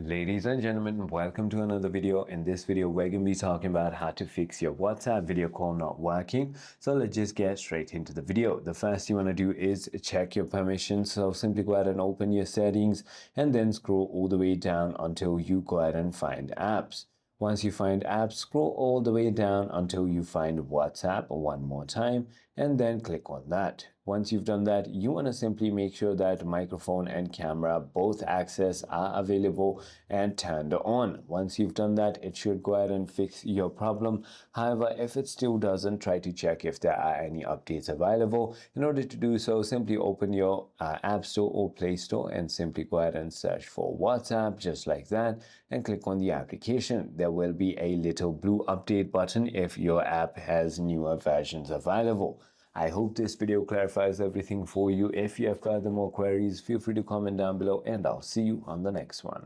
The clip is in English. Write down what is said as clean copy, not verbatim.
Ladies and gentlemen, welcome to another video. In this video, we're going to be talking about how to fix your WhatsApp video call not working. So let's just get straight into the video. The first you want to do is check your permissions. So simply go ahead and open your settings and then scroll all the way down until you go ahead and find apps. Once you find apps, scroll all the way down until you find WhatsApp one more time and then click on that. Once you've done that, you want to simply make sure that microphone and camera both access are available and turned on. Once you've done that, it should go ahead and fix your problem. However, if it still doesn't, try to check if there are any updates available. In order to do so, simply open your App Store or Play Store and simply go ahead and search for WhatsApp just like that and click on the application. There will be a little blue update button if your app has newer versions available. I hope this video clarifies everything for you. If you have further more queries, feel free to comment down below and I'll see you on the next one.